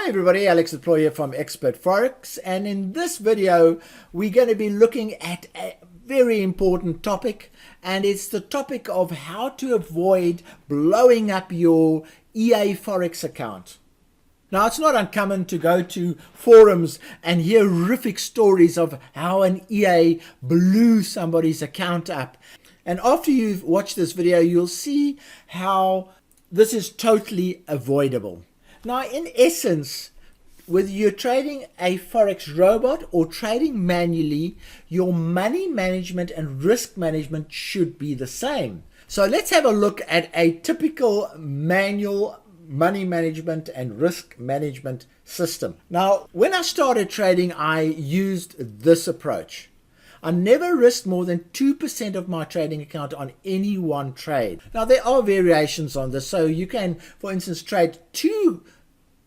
Hi everybody, Alex Deploy here from Expert Forex, and in this video we're going to be looking at a very important topic, and it's the topic of how to avoid blowing up your EA Forex account. Now, it's not uncommon to go to forums and hear horrific stories of how an EA blew somebody's account up. And after you've watched this video, you'll see how this is totally avoidable. Now, in essence, whether you're trading a Forex robot or trading manually, your money management and risk management should be the same. So let's have a look at a typical manual money management and risk management system. Now, when I started trading, I used this approach. I never risked more than 2% of my trading account on any one trade. Now, there are variations on this. So you can, for instance, trade 2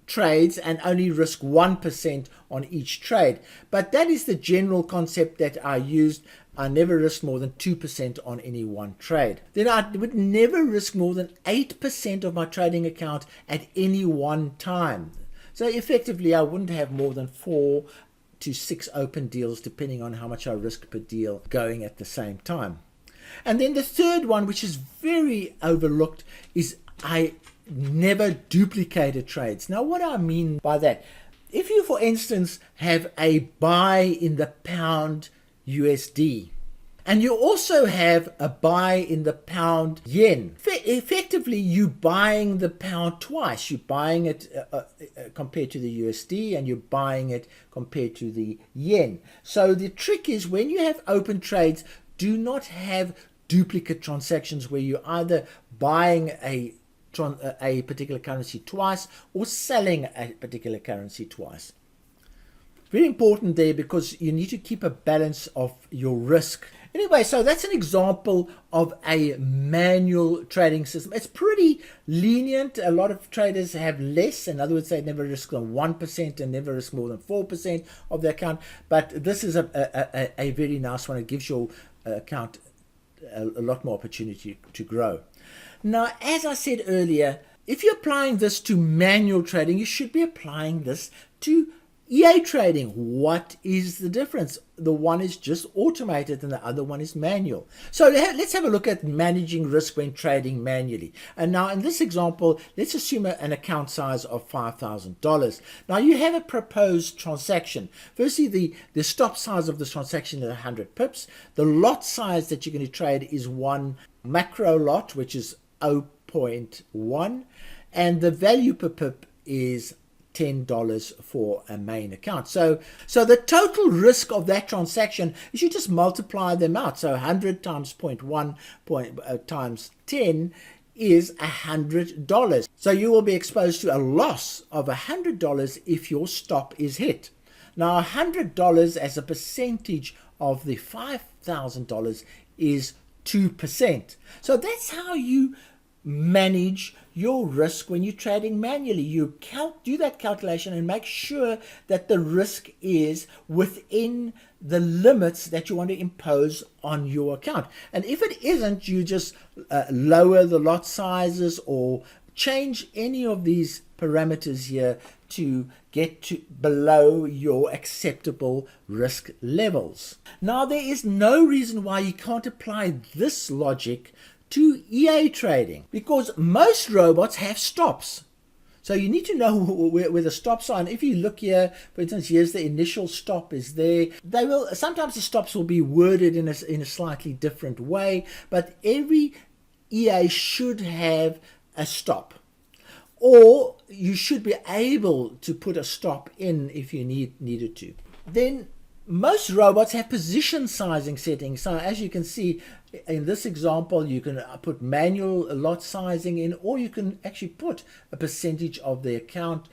trades and only risk 1% on each trade. But that is the general concept that I used. I never risked more than 2% on any one trade. Then I would never risk more than 8% of my trading account at any one time. So effectively, I wouldn't have more than 4 to 6 open deals, depending on how much I risk per deal going at the same time. And then the third one, which is very overlooked, is I never duplicated trades. Now, what I mean by that, if you, for instance, have a buy in the pound USD, and you also have a buy in the pound yen, effectively you're buying the pound twice. You're buying it compared to the USD, and you're buying it compared to the yen. So the trick is, when you have open trades, do not have duplicate transactions where you're either buying a particular currency twice or selling a particular currency twice. Very important there, because you need to keep a balance of your risk. Anyway, so that's an example of a manual trading system. It's pretty lenient. A lot of traders have less. In other words, they never risk than 1% and never risk more than 4% of their account. But this is a very nice one. It gives your account a lot more opportunity to grow. Now, as I said earlier, if you're applying this to manual trading, you should be applying this to EA trading. What is the difference? The one is just automated and the other one is manual. So let's have a look at managing risk when trading manually. And now in this example, let's assume an account size of $5,000. Now you have a proposed transaction. Firstly, the stop size of this transaction is 100 pips. The lot size that you're going to trade is one macro lot, which is 0.1, and the value per pip is $10 for a main account. So the total risk of that transaction is, you just multiply them out. So 100 times 0.1 times 10 is $100. So you will be exposed to a loss of $100 if your stop is hit. Now, $100 as a percentage of the $5,000 is 2%. So that's how you manage your risk when you're trading manually. You do that calculation and make sure that the risk is within the limits that you want to impose on your account. And if it isn't, you just lower the lot sizes or change any of these parameters here to get to below your acceptable risk levels. Now, there is no reason why you can't apply this logic to EA trading, because most robots have stops. So you need to know where the stops are. And if you look here, for instance, here's the initial stop is there. Sometimes the stops will be worded in a slightly different way, but every EA should have a stop, or you should be able to put a stop in if you needed to. Then most robots have position sizing settings. So as you can see in this example, you can put manual lot sizing in, or you can actually put a percentage of the account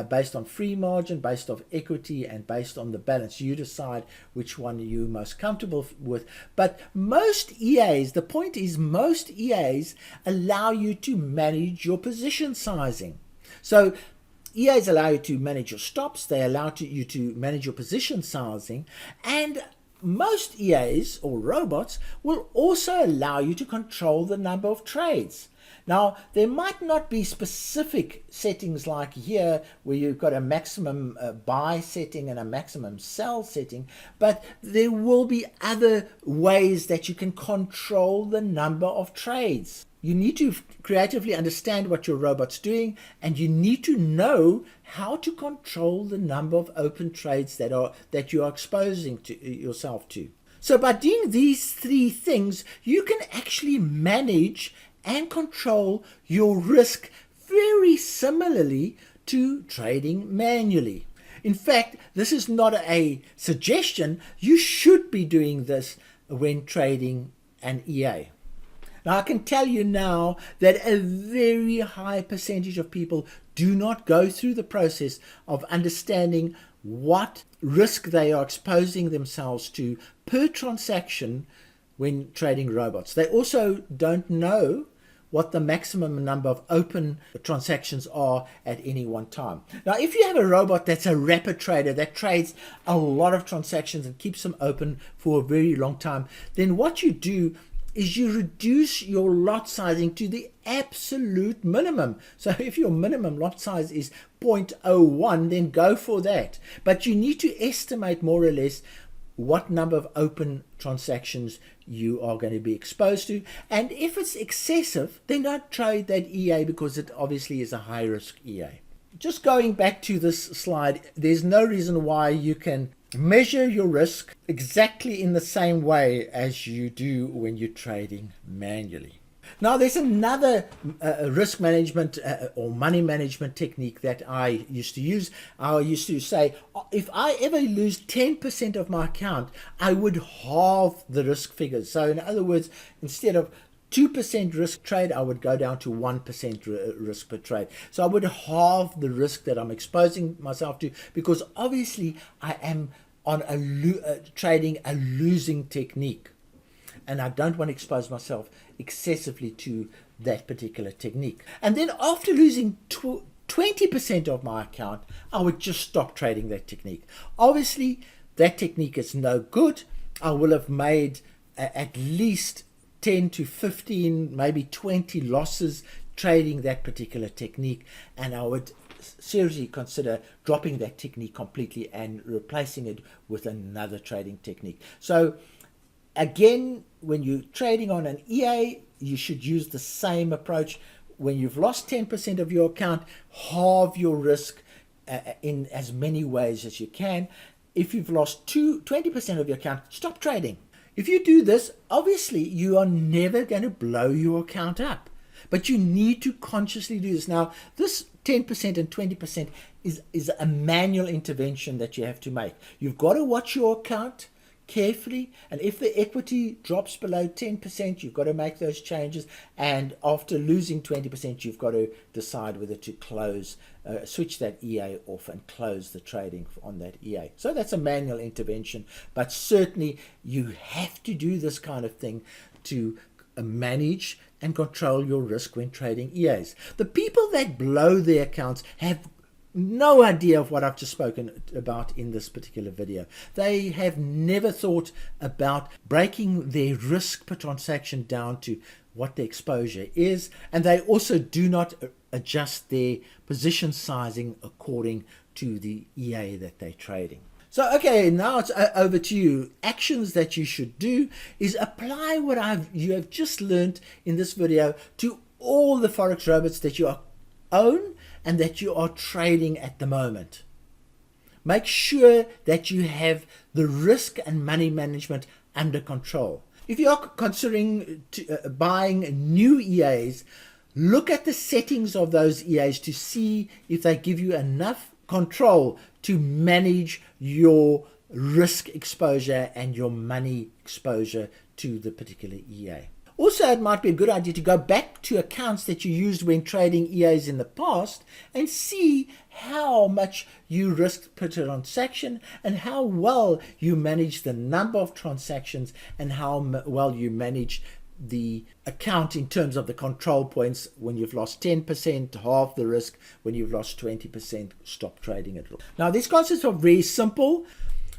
based on free margin, based on equity, and based on the balance. You decide which one you're most comfortable with. But most EAs, the point is, most EAs allow you to manage your position sizing. So EAs allow you to manage your stops, they allow you to manage your position sizing, and most EAs or robots will also allow you to control the number of trades. Now, there might not be specific settings like here where you've got a maximum buy setting and a maximum sell setting, but there will be other ways that you can control the number of trades. You need to creatively understand what your robot's doing, and you need to know how to control the number of open trades that you are exposing yourself to. So by doing these three things, you can actually manage and control your risk very similarly to trading manually. In fact, this is not a suggestion. You should be doing this when trading an EA. Now, I can tell you now that a very high percentage of people do not go through the process of understanding what risk they are exposing themselves to per transaction when trading robots. They also don't know what the maximum number of open transactions are at any one time. Now, if you have a robot that's a rapid trader that trades a lot of transactions and keeps them open for a very long time, then what you do is you reduce your lot sizing to the absolute minimum. So if your minimum lot size is 0.01, then go for that. But you need to estimate more or less what number of open transactions you are going to be exposed to. And if it's excessive, then don't trade that EA, because it obviously is a high risk EA. Just going back to this slide, there's no reason why you can measure your risk exactly in the same way as you do when you're trading manually. Now, there's another risk management or money management technique that I used to use. I used to say, if I ever lose 10% of my account, I would halve the risk figures. So in other words, instead of 2% risk trade, I would go down to 1% risk per trade. So I would halve the risk that I'm exposing myself to, because obviously I am on trading a losing technique, and I don't want to expose myself excessively to that particular technique. And then after losing 20% of my account, I would just stop trading that technique. Obviously, that technique is no good. I will have made at least 10 to 15, maybe 20 losses trading that particular technique, and I would seriously consider dropping that technique completely and replacing it with another trading technique. So again, when you're trading on an EA, you should use the same approach. When you've lost 10% of your account, halve your risk in as many ways as you can. If you've lost 20% of your account, stop trading. If you do this, obviously you are never going to blow your account up, but you need to consciously do this. Now, this 10% and 20% is a manual intervention that you have to make. You've got to watch your account carefully, and if the equity drops below 10%, you've got to make those changes, and after losing 20%, you've got to decide whether to close, switch that EA off and close the trading on that EA. So that's a manual intervention, but certainly you have to do this kind of thing to manage and control your risk when trading EAs. The people that blow their accounts have no idea of what I've just spoken about in this particular video. They have never thought about breaking their risk per transaction down to what the exposure is, and they also do not adjust their position sizing according to the EA that they're trading. So, okay, now it's over to you. Actions that you should do is apply what you have just learned in this video to all the Forex robots that you own and that you are trading at the moment. Make sure that you have the risk and money management under control. If you are considering buying new EAs, look at the settings of those EAs to see if they give you enough control to manage your risk exposure and your money exposure to the particular EA. Also, it might be a good idea to go back to accounts that you used when trading EAs in the past and see how much you risked per transaction and how well you manage the number of transactions and how well you manage the account in terms of the control points. When you've lost 10%, half the risk. When you've lost 20%, stop trading it. Now, these concepts are very simple.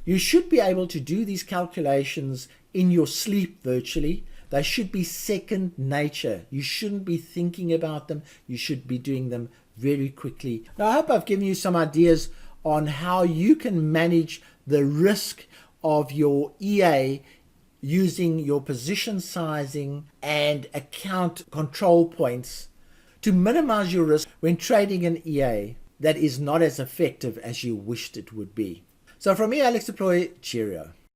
You should be able to do these calculations in your sleep virtually. They should be second nature. You shouldn't be thinking about them. You should be doing them very quickly. Now, I hope I've given you some ideas on how you can manage the risk of your EA using your position sizing and account control points to minimize your risk when trading an EA that is not as effective as you wished it would be. So from me, Alex Deploy, cheerio.